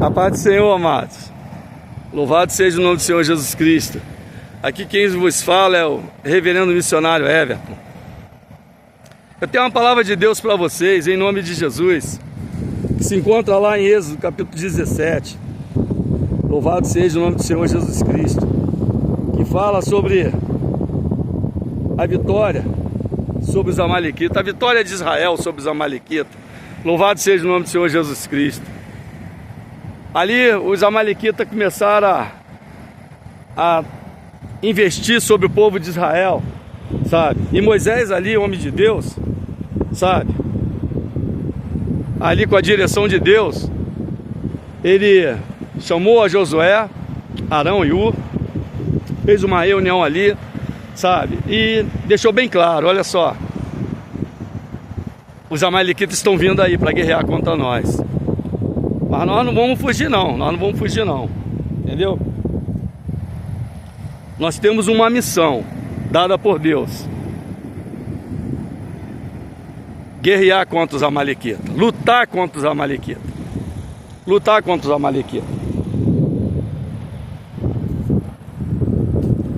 A paz do Senhor, amados. Louvado seja o nome do Senhor Jesus Cristo. Aqui quem vos fala é o reverendo missionário Everton. Eu tenho uma palavra de Deus para vocês, em nome de Jesus, que se encontra lá em Êxodo, capítulo 17. Louvado seja o nome do Senhor Jesus Cristo, que fala sobre a vitória sobre os amalequitas, a vitória de Israel sobre os amalequitas. Louvado seja o nome do Senhor Jesus Cristo. Ali os amalequitas começaram a investir sobre o povo de Israel, sabe? E Moisés ali, homem de Deus, sabe? Ali com a direção de Deus, ele chamou a Josué, Arão e Hur, fez uma reunião ali, sabe? E deixou bem claro, olha só, os amalequitas estão vindo aí para guerrear contra nós. Mas nós não vamos fugir não, entendeu? Nós temos uma missão dada por Deus: guerrear contra os amalequitas, lutar contra os amalequitas,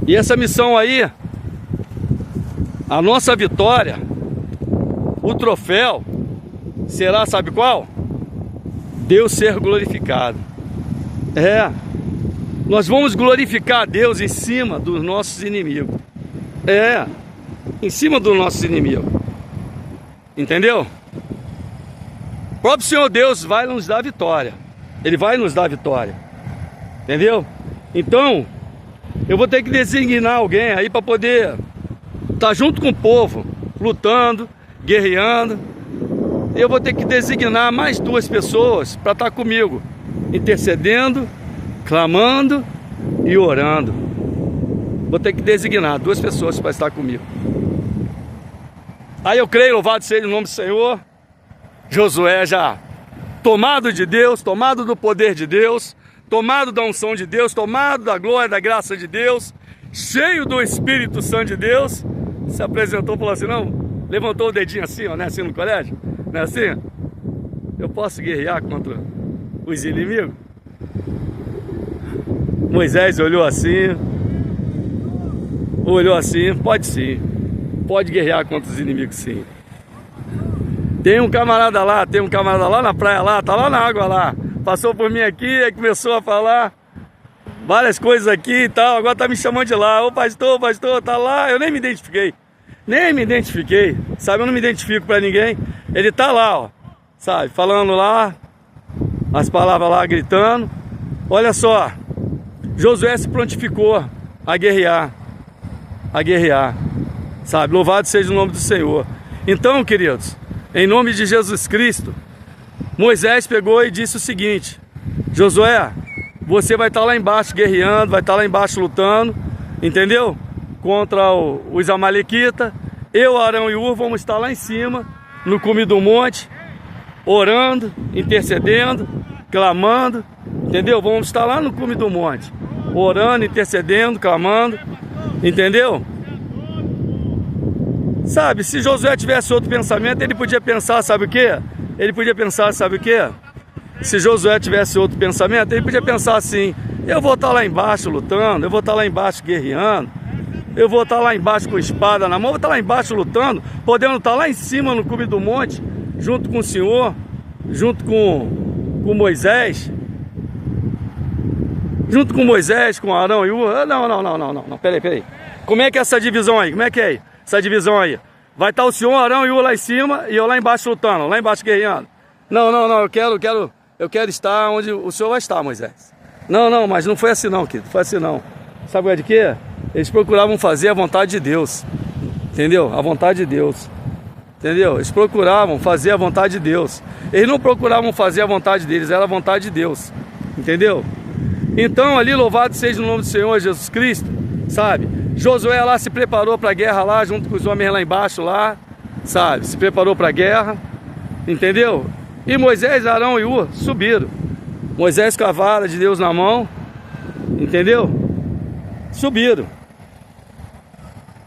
E essa missão aí, a nossa vitória, o troféu, será, sabe qual? Deus ser glorificado. Nós vamos glorificar a Deus em cima dos nossos inimigos. Em cima dos nossos inimigos. Entendeu? O próprio Senhor Deus vai nos dar vitória. Ele vai nos dar vitória. Entendeu? Então, eu vou ter que designar alguém aí para poder estar junto com o povo, lutando, guerreando. Eu vou ter que designar mais 2 pessoas para estar comigo, intercedendo, clamando e orando. Vou ter que designar 2 pessoas para estar comigo. Aí eu creio, louvado seja o nome do Senhor, Josué já tomado de Deus, tomado do poder de Deus, tomado da unção de Deus, tomado da glória, da graça de Deus, cheio do Espírito Santo de Deus, se apresentou e falou assim, não, levantou o dedinho assim, ó, né, assim no colégio, não é assim? Eu posso guerrear contra os inimigos? Moisés olhou assim, pode sim, pode guerrear contra os inimigos sim. Tem um camarada lá na praia lá, tá lá na água lá, passou por mim aqui e começou a falar várias coisas aqui e tal, agora tá me chamando de lá, ô pastor, tá lá, eu nem me identifiquei, sabe, eu não me identifico pra ninguém, ele tá lá, ó, sabe, falando lá, as palavras lá, gritando. Olha só, Josué se prontificou a guerrear, sabe, louvado seja o nome do Senhor. Então, queridos, em nome de Jesus Cristo, Moisés pegou e disse o seguinte: Josué, você vai estar lá embaixo guerreando, vai estar lá embaixo lutando, entendeu? Contra os amalequitas. Eu, Arão e Hur vamos estar lá em cima, no cume do monte, orando, intercedendo, clamando, entendeu? Vamos estar lá no cume do monte, orando, intercedendo, clamando, entendeu? Sabe, se Josué tivesse outro pensamento, ele podia pensar, sabe o quê? Se Josué tivesse outro pensamento, ele podia pensar assim: eu vou estar lá embaixo lutando, eu vou estar lá embaixo guerreando, eu vou estar lá embaixo com espada na mão, vou estar lá embaixo lutando, podendo estar lá em cima no cume do monte, junto com o Senhor, junto com Moisés, com Arão e Hur. Não, peraí. Como é que é essa divisão aí? Vai estar o Senhor, Arão e Hur lá em cima e eu lá embaixo lutando, lá embaixo guerreando. Não, eu quero estar onde o Senhor vai estar, Moisés. Não, mas não foi assim não, querido, foi assim não. Sabe o que é de quê? Eles procuravam fazer a vontade de Deus, entendeu? A vontade de Deus, entendeu? Eles procuravam fazer a vontade de Deus. Eles não procuravam fazer a vontade deles, era a vontade de Deus, entendeu? Então ali, louvado seja o nome do Senhor Jesus Cristo, sabe? Josué lá se preparou para a guerra lá, junto com os homens lá embaixo lá, sabe? Se preparou para a guerra, entendeu? E Moisés, Arão e Hur subiram. Moisés com a vara de Deus na mão, entendeu? Subiram.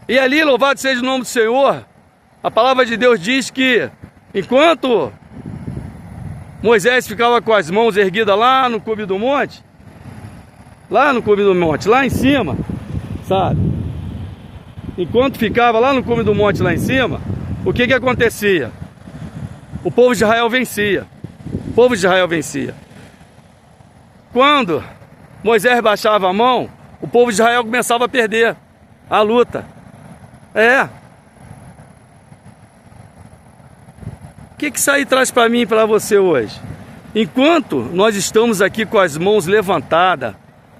E ali, louvado seja o nome do Senhor, a palavra de Deus diz que enquanto Moisés ficava com as mãos erguidas lá no cume do monte. Lá no cume do monte, lá em cima, sabe? Enquanto ficava lá no cume do monte, lá em cima, o que que acontecia? O povo de Israel vencia. O povo de Israel vencia. Quando Moisés baixava a mão, o povo de Israel começava a perder a luta. O que que isso aí traz para mim e para você hoje? Enquanto nós estamos aqui com as mãos levantadas,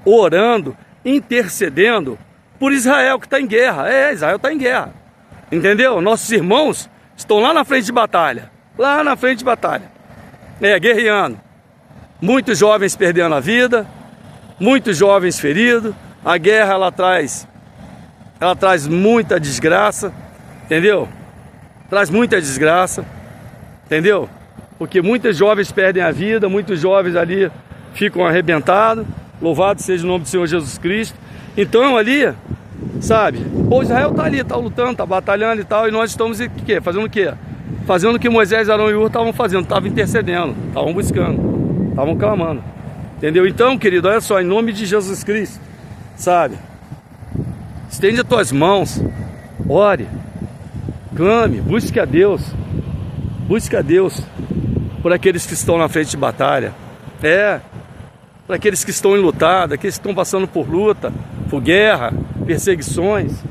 orando, intercedendo por Israel que está em guerra. Israel está em guerra. Entendeu? Nossos irmãos estão lá na frente de batalha. Lá na frente de batalha. Guerreando. Muitos jovens perdendo a vida. Muitos jovens feridos. A guerra, ela traz muita desgraça. Entendeu? Traz muita desgraça. Entendeu? Porque muitos jovens perdem a vida. Muitos jovens ali ficam arrebentados. Louvado seja o nome do Senhor Jesus Cristo. Então ali, sabe, o povo de Israel está ali, está lutando, está batalhando e tal. E nós estamos fazendo o quê? Fazendo o que Moisés, Arão e Hur estavam fazendo. Estavam intercedendo, estavam buscando, estavam clamando. Entendeu? Então, querido, olha só, em nome de Jesus Cristo, sabe, estende as tuas mãos, ore, clame, busque a Deus. Busque a Deus por aqueles que estão na frente de batalha. Para aqueles que estão enlutados, aqueles que estão passando por luta, por guerra, perseguições.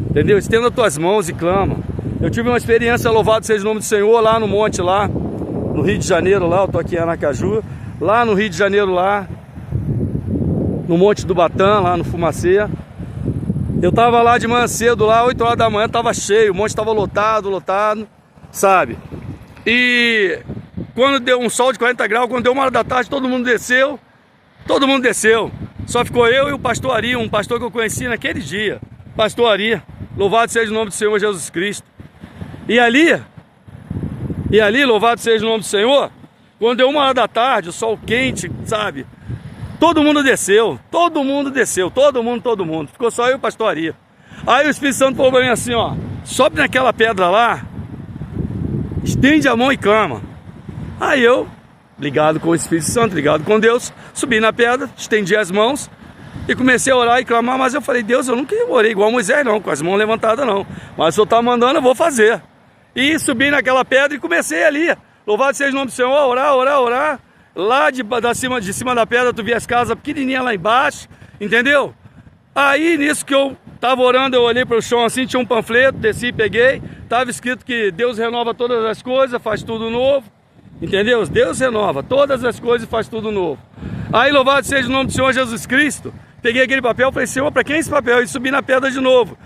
Entendeu? Estenda as tuas mãos e clama. Eu tive uma experiência, louvado seja o nome do Senhor, lá no monte, lá no Rio de Janeiro, lá, eu tô aqui em Aracaju, lá no Rio de Janeiro, lá no Monte do Batã, lá no Fumacê. Eu tava lá de manhã cedo, lá 8 horas da manhã, tava cheio, o monte tava lotado, sabe? E quando deu um sol de 40 graus, quando deu 1 hora da tarde, todo mundo desceu. Só ficou eu e o pastor Ari, um pastor que eu conheci naquele dia. Pastor Ari, louvado seja o nome do Senhor Jesus Cristo. E ali, louvado seja o nome do Senhor, quando deu 1 hora da tarde, o sol quente, sabe? Todo mundo desceu. Todo mundo. Ficou só eu e o pastor Ari. Aí o Espírito Santo falou pra mim assim, ó, sobe naquela pedra lá, estende a mão e clama. Aí eu, ligado com o Espírito Santo, ligado com Deus, subi na pedra, estendi as mãos e comecei a orar e clamar, mas eu falei, Deus, eu nunca orei igual Moisés não, com as mãos levantadas não, mas o Senhor está mandando, eu vou fazer. E subi naquela pedra e comecei ali, louvado seja o nome do Senhor, orar, lá de cima da pedra tu via as casas pequenininhas lá embaixo, entendeu? Aí nisso que eu estava orando, eu olhei para o chão assim, tinha um panfleto, desci e peguei, estava escrito que Deus renova todas as coisas, faz tudo novo. Entendeu? Deus renova todas as coisas e faz tudo novo. Aí louvado seja o nome do Senhor Jesus Cristo. Peguei aquele papel, falei, Senhor, para quem é esse papel? E subi na pedra de novo.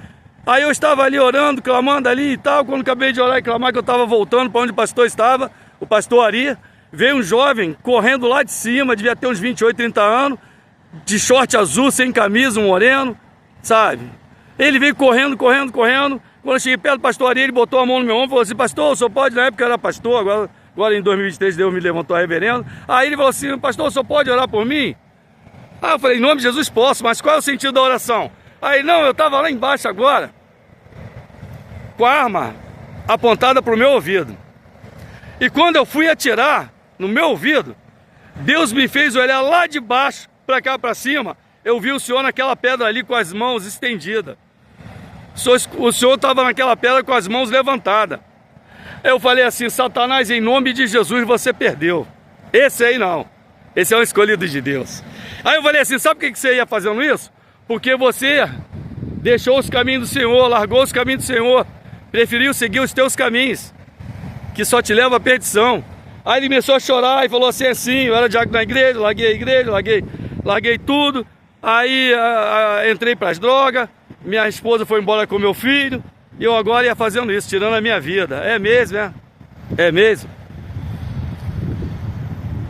Aí eu estava ali orando, clamando ali e tal. Quando acabei de orar e clamar, que eu estava voltando para onde o pastor estava, o pastor Ari, veio um jovem correndo lá de cima, devia ter uns 28, 30 anos, de short azul, sem camisa, um moreno, sabe? Ele veio correndo. Quando eu cheguei perto do pastor Ari, ele botou a mão no meu ombro e falou assim, pastor, o senhor pode? Na época eu era pastor, agora em 2023 Deus me levantou a reverendo. Aí ele falou assim, pastor, o senhor pode orar por mim? Aí eu falei, em nome de Jesus posso, mas qual é o sentido da oração? Aí não, eu estava lá embaixo agora, com a arma apontada para o meu ouvido. E quando eu fui atirar no meu ouvido, Deus me fez olhar lá de baixo para cá para cima. Eu vi o Senhor naquela pedra ali com as mãos estendidas. O Senhor estava naquela pedra com as mãos levantadas. Eu falei assim, Satanás, em nome de Jesus você perdeu. Esse aí não. Esse é um escolhido de Deus. Aí eu falei assim, sabe por que você ia fazendo isso? Porque você deixou os caminhos do Senhor, largou os caminhos do Senhor, preferiu seguir os teus caminhos, que só te leva à perdição. Aí ele começou a chorar e falou assim, eu era diácono na igreja, larguei tudo. Aí entrei para as drogas, minha esposa foi embora com meu filho, e eu agora ia fazendo isso, tirando a minha vida. É mesmo, né? É mesmo.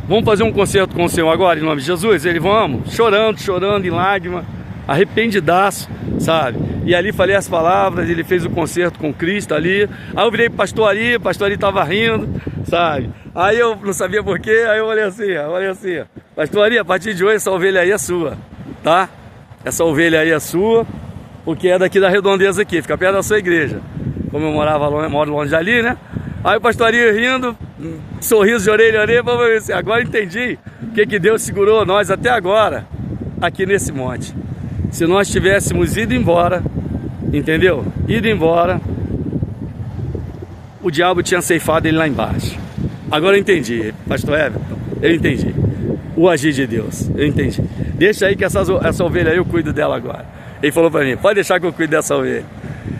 Vamos fazer um concerto com o Senhor agora, em nome de Jesus? Ele, vamos, chorando, em lágrima, arrependidaço, sabe? E ali falei as palavras, ele fez o concerto com Cristo ali. Aí eu virei pro pastor Ari, o pastor Ari estava rindo, sabe? Aí eu não sabia porquê, aí eu falei assim, pastor Ari, a partir de hoje essa ovelha aí é sua, tá? Essa ovelha aí é sua, porque é daqui da redondeza aqui, fica perto da sua igreja. Como eu moro longe ali, né? Aí o pastor Ari rindo, sorriso de orelha a orelha, agora entendi que Deus segurou nós até agora, aqui nesse monte. Se nós tivéssemos ido embora, entendeu? Ido embora, o diabo tinha ceifado ele lá embaixo. Agora eu entendi, pastor Everton, eu entendi. O agir de Deus, eu entendi. Deixa aí que essa ovelha aí eu cuido dela agora. Ele falou para mim, pode deixar que eu cuido dessa ovelha.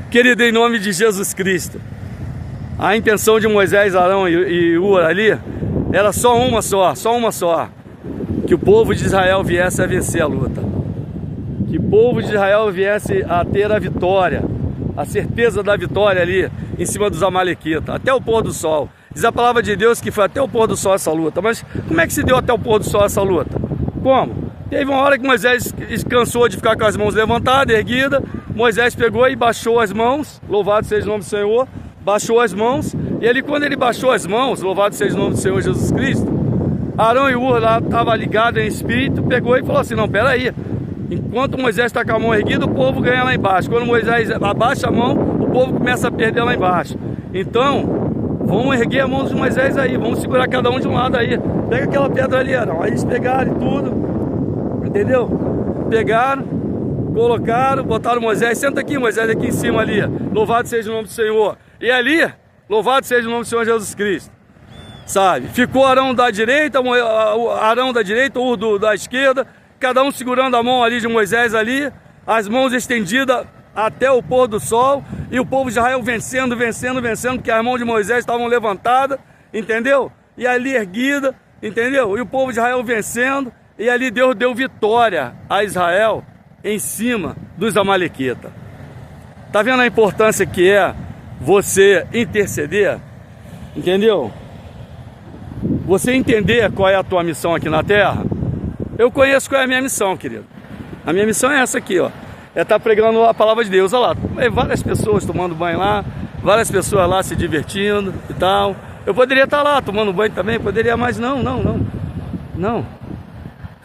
Querido, em nome de Jesus Cristo, a intenção de Moisés, Arão e Hur ali, era só uma só. Que o povo de Israel viesse a vencer a luta. Que o povo de Israel viesse a ter a vitória, a certeza da vitória ali, em cima dos amalequitas, até o pôr do sol. Diz a palavra de Deus que foi até o pôr do sol essa luta. Mas como é que se deu até o pôr do sol essa luta? Como? Teve uma hora que Moisés cansou de ficar com as mãos levantadas, erguidas. Moisés pegou e baixou as mãos. Louvado seja o nome do Senhor. Baixou as mãos. E ali quando ele baixou as mãos, louvado seja o nome do Senhor Jesus Cristo, Arão e Hur lá estavam ligados em espírito, pegou e falou assim, não, peraí. Enquanto Moisés está com a mão erguida, o povo ganha lá embaixo. Quando Moisés abaixa a mão, o povo começa a perder lá embaixo. Então, vamos erguer a mão de Moisés aí, vamos segurar cada um de um lado aí. Pega aquela pedra ali, Arão. Aí eles pegaram e tudo, entendeu? Pegaram, colocaram, botaram Moisés. Senta aqui, Moisés, aqui em cima ali. Louvado seja o nome do Senhor. E ali, louvado seja o nome do Senhor Jesus Cristo. Sabe? Ficou Arão da direita, Hur da esquerda, cada um segurando a mão ali de Moisés ali, as mãos estendidas até o pôr do sol, e o povo de Israel vencendo, porque as mãos de Moisés estavam levantadas, entendeu? E ali erguida, entendeu? E o povo de Israel vencendo, e ali Deus deu vitória a Israel em cima dos amalequitas. Tá vendo a importância que é você interceder? Entendeu? Você entender qual é a tua missão aqui na terra. Eu conheço qual é a minha missão, querido. A minha missão é essa aqui, ó. É estar pregando a palavra de Deus. Olha lá, várias pessoas tomando banho lá, várias pessoas lá se divertindo e tal. Eu poderia estar lá tomando banho também, poderia, mas não.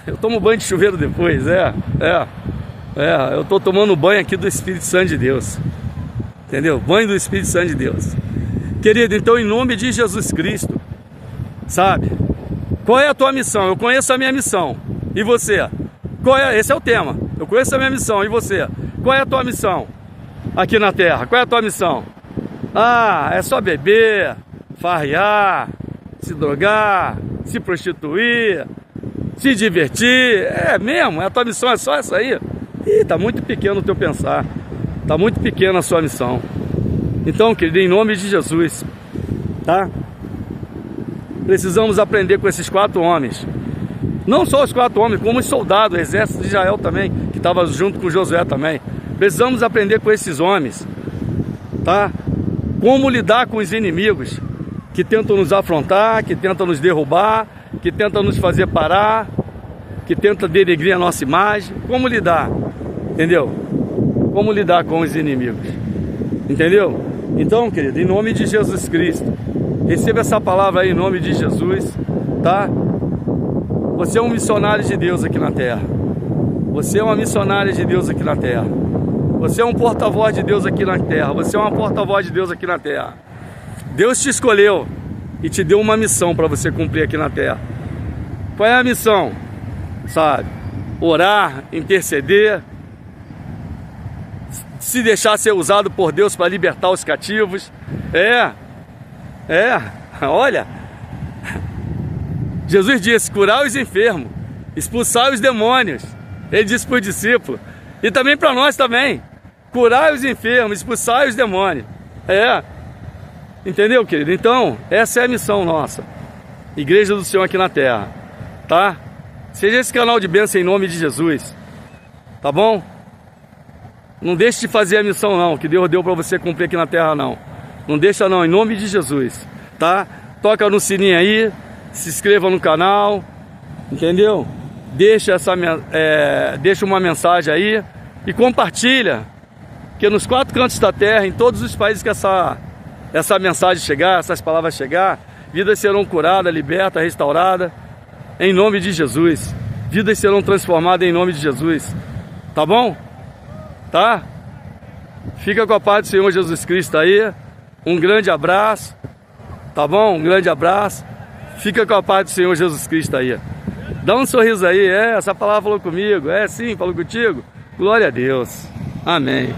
Eu tomo banho de chuveiro depois, eu estou tomando banho aqui do Espírito Santo de Deus. Entendeu? Banho do Espírito Santo de Deus. Querido, então em nome de Jesus Cristo, sabe? Qual é a tua missão? Eu conheço a minha missão. E você? Esse é o tema. Eu conheço a minha missão. E você? Qual é a tua missão aqui na terra? Qual é a tua missão? Ah, é só beber, farrear, se drogar, se prostituir, se divertir. É mesmo? A tua missão é só essa aí? Ih, tá muito pequeno o teu pensar. Tá muito pequena a sua missão. Então, querido, em nome de Jesus, tá? Precisamos aprender com esses 4 homens. Não só os 4 homens, como os soldados, o exército de Israel também, que estava junto com Josué também. Precisamos aprender com esses homens, tá? Como lidar com os inimigos que tentam nos afrontar, que tentam nos derrubar, que tentam nos fazer parar, que tentam denegrir a nossa imagem. Como lidar, entendeu? Como lidar com os inimigos, entendeu? Então, querido, em nome de Jesus Cristo, receba essa palavra aí em nome de Jesus, tá? Você é um missionário de Deus aqui na terra. Você é uma missionária de Deus aqui na terra. Você é um porta-voz de Deus aqui na terra. Você é uma porta-voz de Deus aqui na terra. Deus te escolheu e te deu uma missão para você cumprir aqui na terra. Qual é a missão? Sabe? Orar, interceder, se deixar ser usado por Deus para libertar os cativos. Olha, Jesus disse, curar os enfermos, expulsar os demônios. Ele disse para os discípulos, e também para nós também, curar os enfermos, expulsar os demônios. Entendeu, querido? Então, essa é a missão nossa, Igreja do Senhor aqui na terra, tá? Seja esse canal de bênção em nome de Jesus, tá bom? Não deixe de fazer a missão não, que Deus deu para você cumprir aqui na terra não. Não deixa não, em nome de Jesus, tá? Toca no sininho aí, se inscreva no canal, entendeu? Deixa uma mensagem aí e compartilha, que nos 4 cantos da terra, em todos os países que essa mensagem chegar, essas palavras chegar, vidas serão curadas, libertas, restauradas, em nome de Jesus. Vidas serão transformadas em nome de Jesus, tá bom? Tá? Fica com a paz do Senhor Jesus Cristo aí. Um grande abraço. Tá bom? Um grande abraço. Fica com a paz do Senhor Jesus Cristo aí. Dá um sorriso aí. Essa palavra falou comigo. Sim, falou contigo. Glória a Deus. Amém.